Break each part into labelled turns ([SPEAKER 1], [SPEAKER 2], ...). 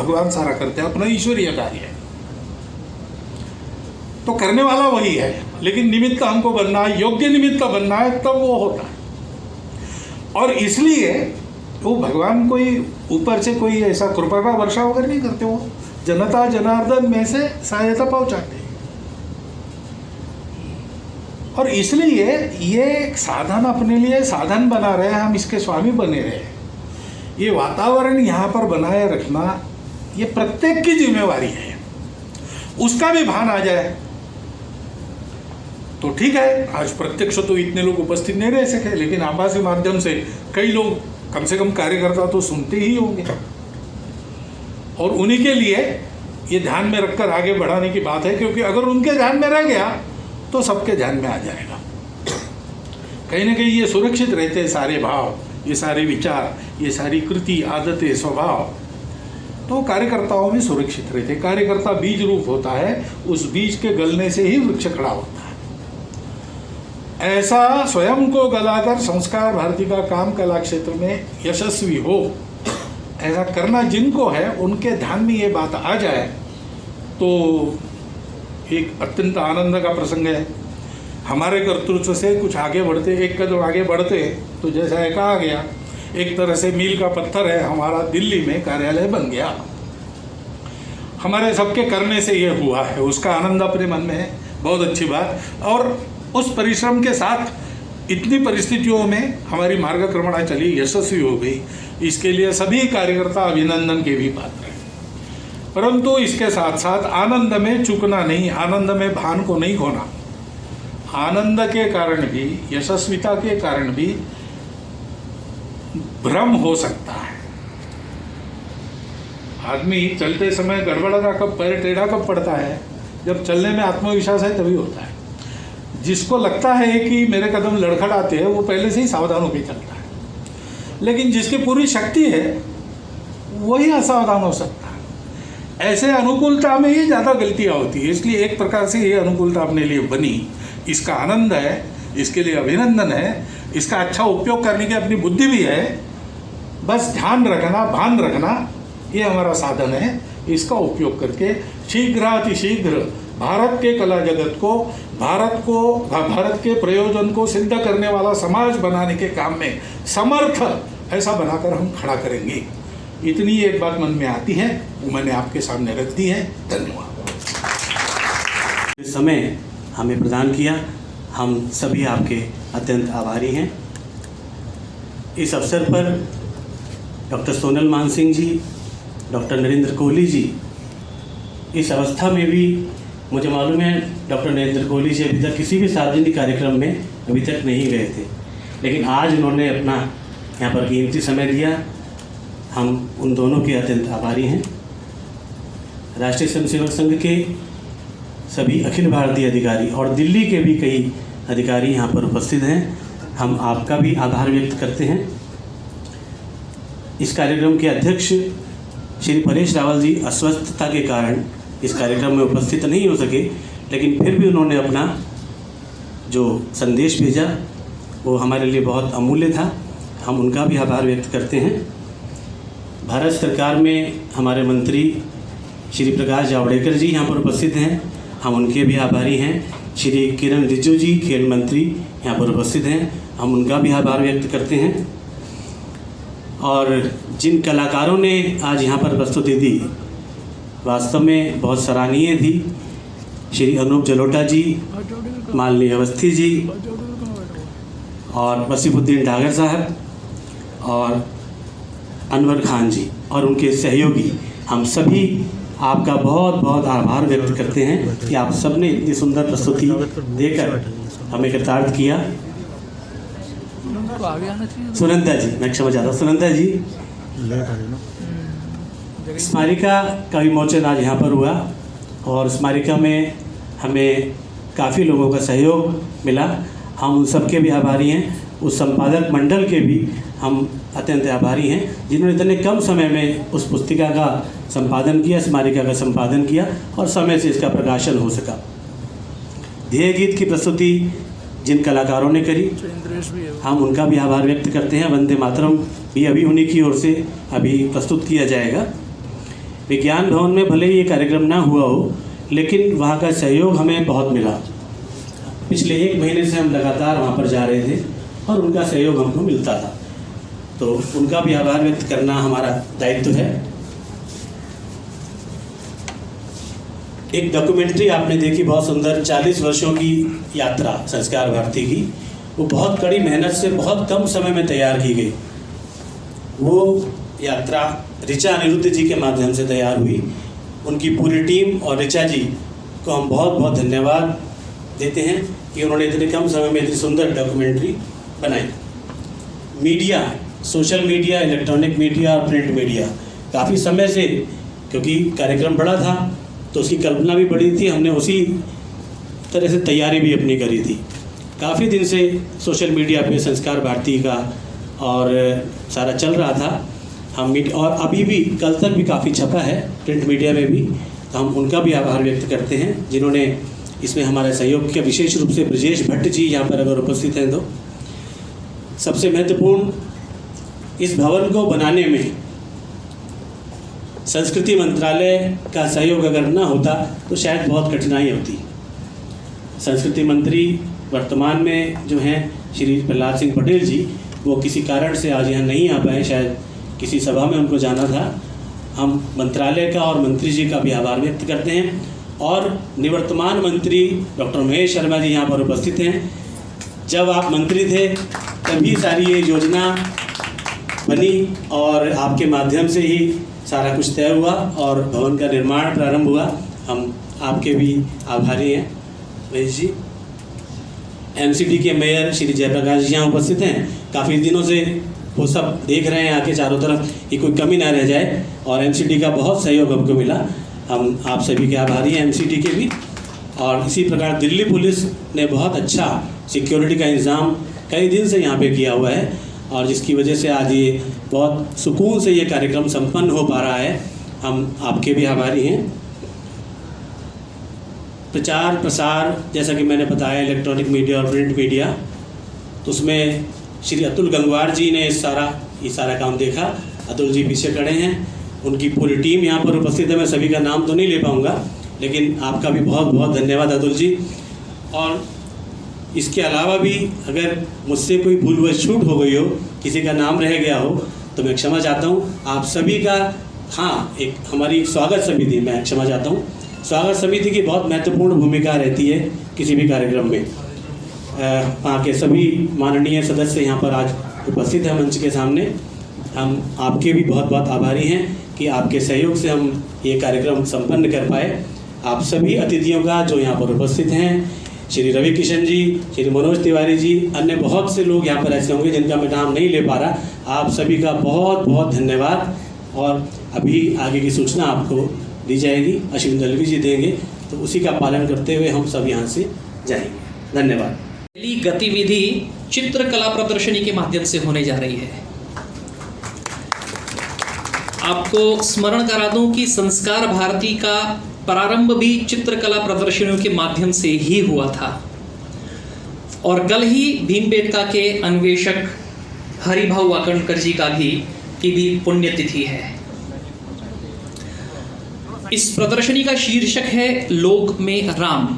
[SPEAKER 1] भगवान सारा करते हैं, अपना ईश्वरीय कार्य है, तो करने वाला वही है, लेकिन निमित्त हमको बनना है, योग्य निमित्त बनना है, तब वो होता है। और इसलिए वो भगवान कोई ऊपर से कोई ऐसा कृपा का वर्षा वगैरह नहीं करते, वो जनता जनार्दन में से सहायता पहुंचाते हैं। और इसलिए ये एक साधन अपने लिए साधन बना रहे हैं, हम इसके स्वामी बने रहे। ये वातावरण यहाँ पर बनाए रखना ये प्रत्येक की जिम्मेवारी है। उसका भी भान आ जाए तो ठीक है। आज प्रत्यक्ष तो इतने लोग उपस्थित नहीं रह सके, लेकिन आभासी माध्यम से कई लोग, कम से कम कार्यकर्ता तो सुनते ही होंगे, और उन्हीं के लिए ये ध्यान में रखकर आगे बढ़ाने की बात है, क्योंकि अगर उनके ध्यान में रह गया तो सबके ध्यान में आ जाएगा। कहीं ना कहीं ये सुरक्षित रहते हैं सारे भाव, ये सारे विचार, ये सारी कृति, आदतें, स्वभाव, तो कार्यकर्ताओं में सुरक्षित रहते। कार्यकर्ता बीज रूप होता है, उस बीज के गलने से ही वृक्ष खड़ा होता है। ऐसा स्वयं को गलाकर संस्कार भारती का काम कला क्षेत्र में यशस्वी हो, ऐसा करना जिनको है, उनके ध्यान में ये बात आ जाए तो एक अत्यंत आनंद का प्रसंग है। हमारे कर्तृत्व से कुछ आगे बढ़ते, एक कदम आगे बढ़ते, तो जैसा कहा गया, एक तरह से मील का पत्थर है, हमारा दिल्ली में कार्यालय बन गया। हमारे सबके करने से ये हुआ है, उसका आनंद अपने मन में है, बहुत अच्छी बात। और उस परिश्रम के साथ इतनी परिस्थितियों में हमारी मार्गक्रमणा चली, यशस्वी हो गई, इसके लिए सभी कार्यकर्ता अभिनंदन के भी पात्र हैं। परंतु इसके साथ साथ आनंद में चूकना नहीं, आनंद में भान को नहीं खोना। आनंद के कारण भी, यशस्विता के कारण भी भ्रम हो सकता है। आदमी चलते समय गड़बड़ा कब, पैर टेढ़ा कब पड़ता है, जब चलने में आत्मविश्वास है तभी होता है। जिसको लगता है कि मेरे कदम लड़खड़ाते हैं, वो पहले से ही सावधान होकर चलता है, लेकिन जिसकी पूरी शक्ति है वही असावधान हो सकता है। ऐसे अनुकूलता में ही ज़्यादा गलतियाँ होती है। इसलिए एक प्रकार से ये अनुकूलता अपने लिए बनी, इसका आनंद है, इसके लिए अभिनंदन है, इसका अच्छा उपयोग करने की अपनी बुद्धि भी है। बस ध्यान रखना, भान रखना, ये हमारा साधन है। इसका उपयोग करके शीघ्रातिशीघ्र भारत के कला जगत को, भारत के प्रयोजन को सिद्ध करने वाला समाज बनाने के काम में समर्थ ऐसा बनाकर हम खड़ा करेंगे। इतनी एक बात मन में आती है, वो मैंने आपके सामने रख दी है। धन्यवाद।
[SPEAKER 2] समय हमें प्रदान किया, हम सभी आपके अत्यंत आभारी हैं। इस अवसर पर डॉक्टर सोनल मानसिंह जी, डॉक्टर नरेंद्र कोहली जी, इस अवस्था में भी मुझे मालूम है डॉक्टर नरेंद्र कोहली जी अभी तक किसी भी सार्वजनिक कार्यक्रम में अभी तक नहीं गए थे, लेकिन आज उन्होंने अपना यहाँ पर कीमती समय दिया। हम उन दोनों के अत्यंत आभारी हैं। राष्ट्रीय स्वयंसेवक संघ के सभी अखिल भारतीय अधिकारी और दिल्ली के भी कई अधिकारी यहाँ पर उपस्थित हैं। हम आपका भी आभार व्यक्त करते हैं। इस कार्यक्रम के अध्यक्ष श्री परेश रावल जी अस्वस्थता के कारण इस कार्यक्रम में उपस्थित नहीं हो सके, लेकिन फिर भी उन्होंने अपना जो संदेश भेजा वो हमारे लिए बहुत अमूल्य था। हम उनका भी आभार व्यक्त करते हैं। भारत सरकार में हमारे मंत्री श्री प्रकाश जावड़ेकर जी यहाँ पर उपस्थित हैं, हम उनके भी आभारी हैं। श्री किरण रिजिजू जी खेल मंत्री यहाँ पर उपस्थित हैं, हम उनका भी आभार व्यक्त करते हैं। और जिन कलाकारों ने आज यहाँ पर प्रस्तुति दी, वास्तव में बहुत सराहनीय थी। श्री अनूप जलोटा जी, मालिनी अवस्थी जी और वसीफुद्दीन डागर साहब और अनवर खान जी और उनके सहयोगी, हम सभी आपका बहुत बहुत आभार व्यक्त करते हैं कि आप सब ने इतनी सुंदर प्रस्तुति देकर हमें कृतार्थ किया। सुनंदा जी, मैं क्षमा चाहता हूँ, सुनंदा जी, स्मारिका का विमोचन आज यहाँ पर हुआ और स्मारिका में हमें काफ़ी लोगों का सहयोग मिला। हम उन सबके भी आभारी हैं। उस संपादक मंडल के भी हम अत्यंत आभारी हैं जिन्होंने इतने कम समय में उस पुस्तिका का संपादन किया, स्मारिका का संपादन किया और समय से इसका प्रकाशन हो सका। ध्येय गीत की प्रस्तुति जिन कलाकारों ने करी, हम उनका भी आभार व्यक्त करते हैं। वंदे मातरम भी अभी उन्हीं की ओर से अभी प्रस्तुत किया जाएगा। विज्ञान भवन में भले ही ये कार्यक्रम ना हुआ हो, लेकिन वहाँ का सहयोग हमें बहुत मिला। पिछले 1 महीने से हम लगातार वहाँ पर जा रहे थे और उनका सहयोग हमको मिलता था, तो उनका भी आभार व्यक्त करना हमारा दायित्व है। एक डॉक्यूमेंट्री आपने देखी बहुत सुंदर, 40 वर्षों की यात्रा संस्कार भारती की, वो बहुत कड़ी मेहनत से बहुत कम समय में तैयार की गई। वो यात्रा ऋचा अनिरुद्ध जी के माध्यम से तैयार हुई। उनकी पूरी टीम और ऋचा जी को हम बहुत बहुत धन्यवाद देते हैं कि उन्होंने इतने कम समय में इतनी सुंदर डॉक्यूमेंट्री बनाई। Media, social media, electronic media और प्रिंट मीडिया काफ़ी समय से, क्योंकि कार्यक्रम बड़ा था तो उसकी कल्पना भी बड़ी थी, हमने उसी तरह से तैयारी भी अपनी करी थी। काफ़ी दिन से सोशल मीडिया पे संस्कार भारती का और सारा चल रहा था। हम और अभी भी कल तक भी काफ़ी छपा है प्रिंट मीडिया में भी, तो हम उनका भी आभार व्यक्त करते हैं जिन्होंने इसमें हमारे सहयोग किया। विशेष रूप से ब्रजेश भट्ट जी यहाँ पर अगर उपस्थित हैं तो। सबसे महत्वपूर्ण, इस भवन को बनाने में संस्कृति मंत्रालय का सहयोग अगर ना होता तो शायद बहुत कठिनाई होती। संस्कृति मंत्री वर्तमान में जो हैं श्री प्रहलाद सिंह पटेल जी, वो किसी कारण से आज यहाँ नहीं आ पाए, शायद किसी सभा में उनको जाना था। हम मंत्रालय का और मंत्री जी का भी आभार व्यक्त करते हैं और निवर्तमान मंत्री डॉक्टर महेश शर्मा जी यहाँ पर उपस्थित हैं। जब आप मंत्री थे तभी सारी ये योजना बनी और आपके माध्यम से ही सारा कुछ तय हुआ और भवन का निर्माण प्रारंभ हुआ। हम आपके भी आभारी हैं महेश जी। एमसीडी के मेयर श्री जयप्रकाश जी यहाँ उपस्थित हैं। काफ़ी दिनों से वो सब देख रहे हैं आके चारों तरफ कि कोई कमी ना रह जाए और एमसीडी का बहुत सहयोग हमको मिला। हम आप सभी के आभारी हैं एमसीडी के भी। और इसी प्रकार दिल्ली पुलिस ने बहुत अच्छा सिक्योरिटी का इंतज़ाम कई दिन से यहाँ पे किया हुआ है और जिसकी वजह से आज ये बहुत सुकून से ये कार्यक्रम संपन्न हो पा रहा है। हम आपके भी आभारी हैं। प्रचार प्रसार, जैसा कि मैंने बताया, इलेक्ट्रॉनिक मीडिया और प्रिंट मीडिया, तो उसमें श्री अतुल गंगवार जी ने ये सारा काम देखा। अतुल जी पीछे खड़े हैं, उनकी पूरी टीम यहाँ पर उपस्थित है। मैं सभी का नाम तो नहीं ले पाऊँगा, लेकिन आपका भी बहुत बहुत धन्यवाद अतुल जी। और इसके अलावा भी अगर मुझसे कोई भूलवश छूट हो गई हो, किसी का नाम रह गया हो, तो मैं क्षमा चाहता हूँ आप सभी का। हाँ, एक हमारी स्वागत समिति, मैं क्षमा चाहता हूँ, स्वागत समिति की बहुत महत्वपूर्ण भूमिका रहती है किसी भी कार्यक्रम में। वहाँ के सभी माननीय सदस्य यहाँ पर आज उपस्थित हैं मंच के सामने। हम आपके भी बहुत बहुत आभारी हैं कि आपके सहयोग से हम ये कार्यक्रम संपन्न कर पाए। आप सभी अतिथियों का जो यहाँ पर उपस्थित हैं, श्री रवि किशन जी, श्री मनोज तिवारी जी, अन्य बहुत से लोग यहाँ पर ऐसे होंगे जिनका मैं नाम नहीं ले पा रहा, आप सभी का बहुत बहुत धन्यवाद। और अभी आगे की सूचना आपको दी जाएगी, अश्विन दलवी जी देंगे, तो उसी का पालन करते हुए हम सब यहाँ से जाएंगे। धन्यवाद।
[SPEAKER 3] पहली गतिविधि चित्रकला प्रदर्शनी के माध्यम से होने जा रही है। आपको स्मरण करा दूं कि संस्कार भारती का प्रारंभ भी चित्रकला प्रदर्शनियों के माध्यम से ही हुआ था और कल ही भीमबेटका के अन्वेषक हरिभाऊ वाकणकर जी की भी पुण्यतिथि है। इस प्रदर्शनी का शीर्षक है लोक में राम।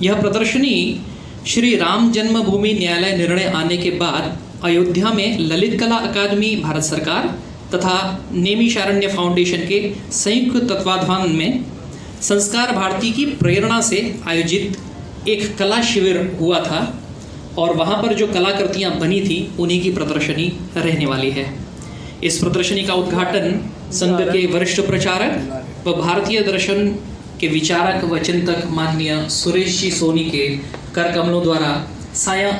[SPEAKER 3] यह प्रदर्शनी श्री राम जन्मभूमि न्यायालय निर्णय आने के बाद अयोध्या में ललित कला अकादमी भारत सरकार तथा नेमिषारण्य फाउंडेशन के संयुक्त तत्वाधान में संस्कार भारती की प्रेरणा से आयोजित एक कला शिविर हुआ था और वहाँ पर जो कलाकृतियाँ बनी थी उन्हीं की प्रदर्शनी रहने वाली है। इस प्रदर्शनी का उद्घाटन संघ के वरिष्ठ प्रचारक व भारतीय दर्शन के विचारक व चिंतक माननीय सुरेश जी सोनी के कर कमलों द्वारा साया